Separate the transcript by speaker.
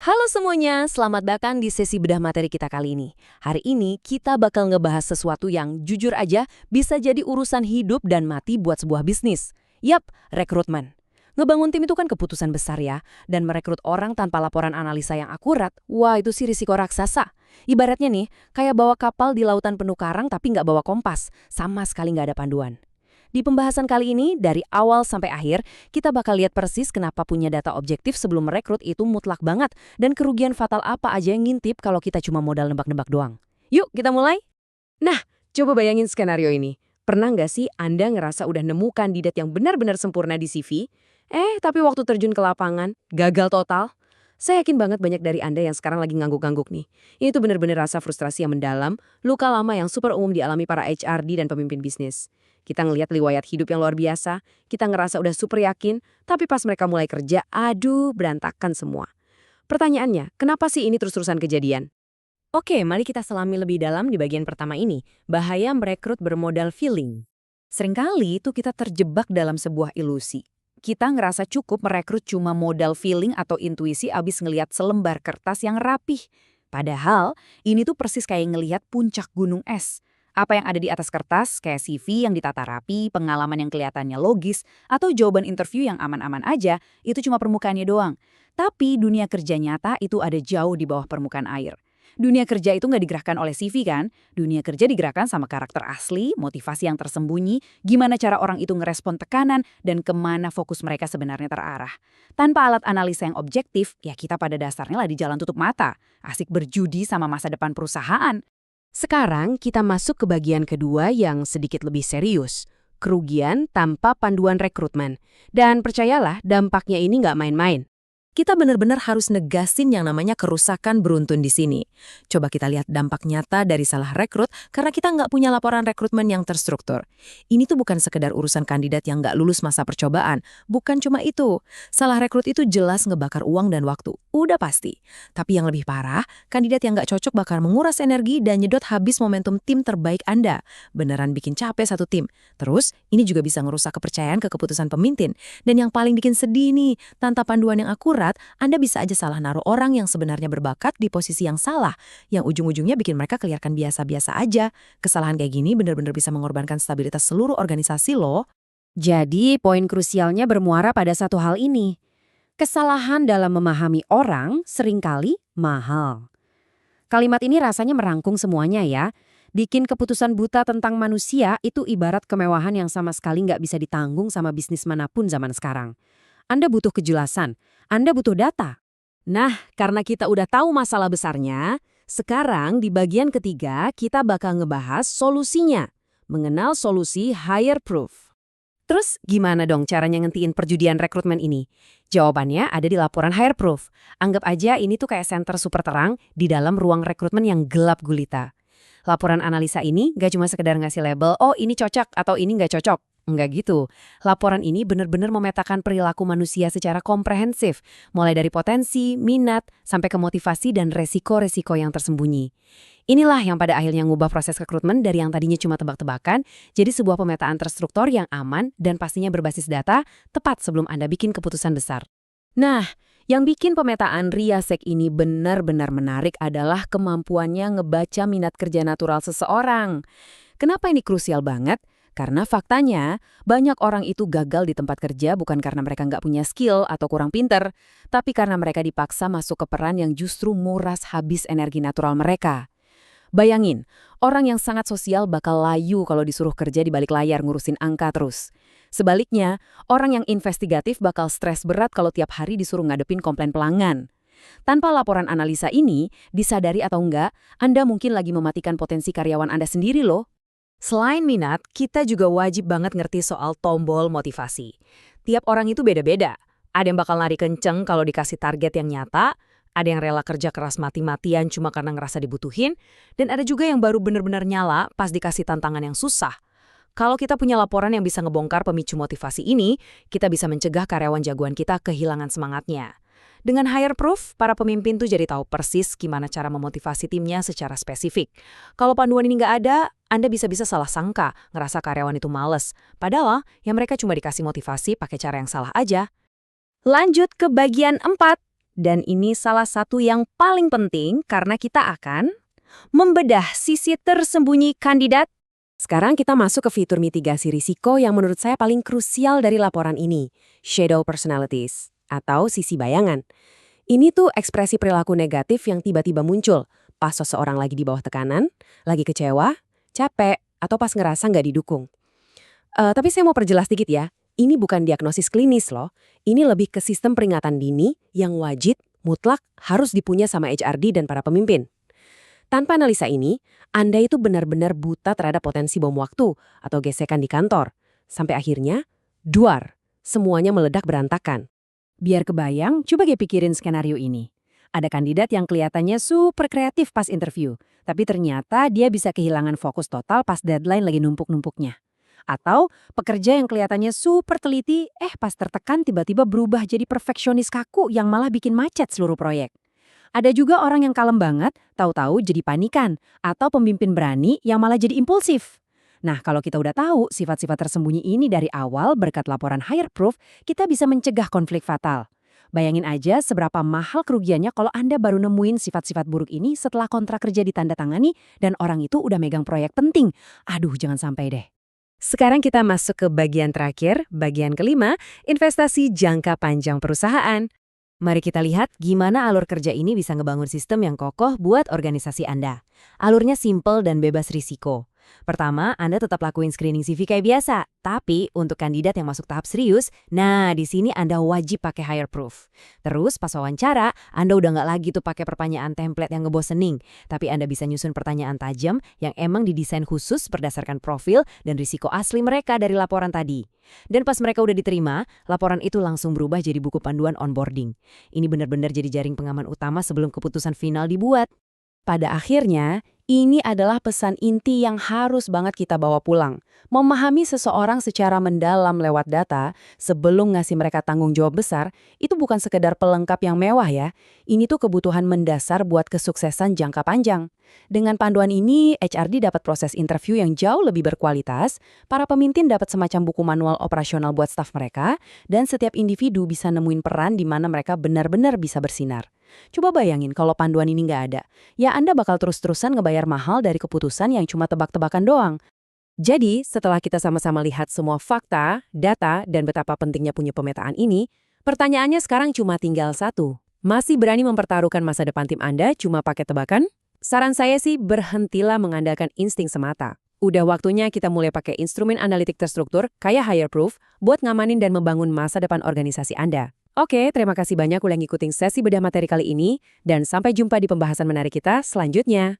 Speaker 1: Halo semuanya, selamat datang di sesi bedah materi kita kali ini. Hari ini kita bakal ngebahas sesuatu yang jujur aja bisa jadi urusan hidup dan mati buat sebuah bisnis. Yap, rekrutmen. Ngebangun tim itu kan keputusan besar ya, dan merekrut orang tanpa laporan analisa yang akurat, wah itu sih risiko raksasa. Ibaratnya nih, kayak bawa kapal di lautan penuh karang tapi nggak bawa kompas, sama sekali nggak ada panduan. Di pembahasan kali ini, dari awal sampai akhir, kita bakal lihat persis kenapa punya data objektif sebelum merekrut itu mutlak banget dan kerugian fatal apa aja yang ngintip kalau kita cuma modal nebak-nebak doang. Yuk, kita mulai? Nah, coba bayangin skenario ini. Pernah nggak sih Anda ngerasa udah nemu kandidat yang benar-benar sempurna di CV? Tapi waktu terjun ke lapangan, gagal total? Saya yakin banget banyak dari Anda yang sekarang lagi ngangguk-ngangguk nih. Ini tuh benar-benar rasa frustrasi yang mendalam, luka lama yang super umum dialami para HRD dan pemimpin bisnis. Kita ngelihat riwayat hidup yang luar biasa, kita ngerasa udah super yakin, tapi pas mereka mulai kerja, aduh berantakan semua. Pertanyaannya, kenapa sih ini terus-terusan kejadian? Oke, mari kita selami lebih dalam di bagian pertama ini, bahaya merekrut bermodal feeling. Seringkali itu kita terjebak dalam sebuah ilusi. Kita ngerasa cukup merekrut cuma modal feeling atau intuisi abis ngelihat selembar kertas yang rapih. Padahal, ini tuh persis kayak ngelihat puncak gunung es. Apa yang ada di atas kertas, kayak CV yang ditata rapi, pengalaman yang kelihatannya logis, atau jawaban interview yang aman-aman aja, itu cuma permukaannya doang. Tapi dunia kerja nyata itu ada jauh di bawah permukaan air. Dunia kerja itu nggak digerakkan oleh CV kan? Dunia kerja digerakkan sama karakter asli, motivasi yang tersembunyi, gimana cara orang itu ngerespon tekanan, dan kemana fokus mereka sebenarnya terarah. Tanpa alat analisa yang objektif, ya kita pada dasarnya lah di jalan tutup mata. Asik berjudi sama masa depan perusahaan. Sekarang kita masuk ke bagian kedua yang sedikit lebih serius. Kerugian tanpa panduan rekrutmen. Dan percayalah, dampaknya ini nggak main-main. Kita benar-benar harus negasin yang namanya kerusakan beruntun di sini. Coba kita lihat dampak nyata dari salah rekrut karena kita nggak punya laporan rekrutmen yang terstruktur. Ini tuh bukan sekedar urusan kandidat yang nggak lulus masa percobaan. Bukan cuma itu. Salah rekrut itu jelas ngebakar uang dan waktu. Udah pasti. Tapi yang lebih parah, kandidat yang nggak cocok bakal menguras energi dan nyedot habis momentum tim terbaik Anda. Beneran bikin capek satu tim. Terus, ini juga bisa ngerusak kepercayaan ke keputusan pemimpin. Dan yang paling bikin sedih nih, tanpa panduan yang akurat, Anda bisa aja salah naruh orang yang sebenarnya berbakat di posisi yang salah, yang ujung-ujungnya bikin mereka kelihatan biasa-biasa aja. Kesalahan kayak gini benar-benar bisa mengorbankan stabilitas seluruh organisasi loh. Jadi, poin krusialnya bermuara pada satu hal ini. Kesalahan dalam memahami orang seringkali mahal. Kalimat ini rasanya merangkum semuanya ya. Bikin keputusan buta tentang manusia itu ibarat kemewahan yang sama sekali nggak bisa ditanggung sama bisnis manapun zaman sekarang. Anda butuh kejelasan, Anda butuh data. Nah, karena kita udah tahu masalah besarnya, sekarang di bagian ketiga kita bakal ngebahas solusinya. Mengenal solusi hire proof. Terus gimana dong caranya ngentiin perjudian rekrutmen ini? Jawabannya ada di laporan hire proof. Anggap aja ini tuh kayak senter super terang di dalam ruang rekrutmen yang gelap gulita. Laporan analisa ini gak cuma sekedar ngasih label, oh ini cocok atau ini nggak cocok. Enggak gitu. Laporan ini benar-benar memetakan perilaku manusia secara komprehensif, mulai dari potensi, minat, sampai ke motivasi dan resiko-resiko yang tersembunyi. Inilah yang pada akhirnya ngubah proses rekrutmen dari yang tadinya cuma tebak-tebakan, jadi sebuah pemetaan terstruktur yang aman dan pastinya berbasis data, tepat sebelum Anda bikin keputusan besar. Nah, yang bikin pemetaan Riasek ini benar-benar menarik adalah kemampuannya ngebaca minat kerja natural seseorang. Kenapa ini krusial banget? Karena faktanya, banyak orang itu gagal di tempat kerja bukan karena mereka nggak punya skill atau kurang pinter, tapi karena mereka dipaksa masuk ke peran yang justru nguras habis energi natural mereka. Bayangin, orang yang sangat sosial bakal layu kalau disuruh kerja di balik layar ngurusin angka terus. Sebaliknya, orang yang investigatif bakal stres berat kalau tiap hari disuruh ngadepin komplain pelanggan. Tanpa laporan analisa ini, disadari atau enggak, Anda mungkin lagi mematikan potensi karyawan Anda sendiri loh. Selain minat, kita juga wajib banget ngerti soal tombol motivasi. Tiap orang itu beda-beda. Ada yang bakal lari kenceng kalau dikasih target yang nyata, ada yang rela kerja keras mati-matian cuma karena ngerasa dibutuhin, dan ada juga yang baru benar-benar nyala pas dikasih tantangan yang susah. Kalau kita punya laporan yang bisa ngebongkar pemicu motivasi ini, kita bisa mencegah karyawan jagoan kita kehilangan semangatnya. Dengan hire proof, para pemimpin tuh jadi tahu persis gimana cara memotivasi timnya secara spesifik. Kalau panduan ini nggak ada, Anda bisa-bisa salah sangka, ngerasa karyawan itu males. Padahal, ya mereka cuma dikasih motivasi pakai cara yang salah aja. Lanjut ke bagian 4. Dan ini salah satu yang paling penting karena kita akan membedah sisi tersembunyi kandidat. Sekarang kita masuk ke fitur mitigasi risiko yang menurut saya paling krusial dari laporan ini, shadow personalities, atau sisi bayangan. Ini tuh ekspresi perilaku negatif yang tiba-tiba muncul pas seseorang lagi di bawah tekanan, lagi kecewa, capek, atau pas ngerasa nggak didukung. Tapi saya mau perjelas dikit ya, ini bukan diagnosis klinis loh. Ini lebih ke sistem peringatan dini yang wajib, mutlak, harus dipunya sama HRD dan para pemimpin. Tanpa analisa ini, Anda itu benar-benar buta terhadap potensi bom waktu atau gesekan di kantor. Sampai akhirnya, duar, semuanya meledak berantakan. Biar kebayang, coba pikirin skenario ini. Ada kandidat yang kelihatannya super kreatif pas interview, tapi ternyata dia bisa kehilangan fokus total pas deadline lagi numpuk-numpuknya. Atau pekerja yang kelihatannya super teliti, pas tertekan tiba-tiba berubah jadi perfeksionis kaku yang malah bikin macet seluruh proyek. Ada juga orang yang kalem banget, tahu-tahu jadi panikan, atau pemimpin berani yang malah jadi impulsif. Nah, kalau kita udah tahu sifat-sifat tersembunyi ini dari awal berkat laporan HireProof, kita bisa mencegah konflik fatal. Bayangin aja seberapa mahal kerugiannya kalau Anda baru nemuin sifat-sifat buruk ini setelah kontrak kerja ditandatangani dan orang itu udah megang proyek penting. Aduh, jangan sampai deh. Sekarang kita masuk ke bagian terakhir, bagian kelima, investasi jangka panjang perusahaan. Mari kita lihat gimana alur kerja ini bisa ngebangun sistem yang kokoh buat organisasi Anda. Alurnya simple dan bebas risiko. Pertama, Anda tetap lakuin screening CV kayak biasa, tapi untuk kandidat yang masuk tahap serius, nah di sini Anda wajib pakai HireProof. Terus pas wawancara, Anda udah nggak lagi tuh pakai pertanyaan template yang ngebosening, tapi Anda bisa nyusun pertanyaan tajam yang emang didesain khusus berdasarkan profil dan risiko asli mereka dari laporan tadi. Dan pas mereka udah diterima, laporan itu langsung berubah jadi buku panduan onboarding. Ini benar-benar jadi jaring pengaman utama sebelum keputusan final dibuat. Pada akhirnya, ini adalah pesan inti yang harus banget kita bawa pulang. Memahami seseorang secara mendalam lewat data sebelum ngasih mereka tanggung jawab besar, itu bukan sekedar pelengkap yang mewah ya. Ini tuh kebutuhan mendasar buat kesuksesan jangka panjang. Dengan panduan ini, HRD dapat proses interview yang jauh lebih berkualitas, para pemimpin dapat semacam buku manual operasional buat staf mereka, dan setiap individu bisa nemuin peran di mana mereka benar-benar bisa bersinar. Coba bayangin kalau panduan ini nggak ada, ya Anda bakal terus-terusan ngebayar mahal dari keputusan yang cuma tebak-tebakan doang. Jadi, setelah kita sama-sama lihat semua fakta, data, dan betapa pentingnya punya pemetaan ini, pertanyaannya sekarang cuma tinggal satu. Masih berani mempertaruhkan masa depan tim Anda cuma pakai tebakan? Saran saya sih berhentilah mengandalkan insting semata. Udah waktunya kita mulai pakai instrumen analitik terstruktur kayak HireProof buat ngamanin dan membangun masa depan organisasi Anda. Oke, terima kasih banyak udah ngikutin sesi bedah materi kali ini, dan sampai jumpa di pembahasan menarik kita selanjutnya.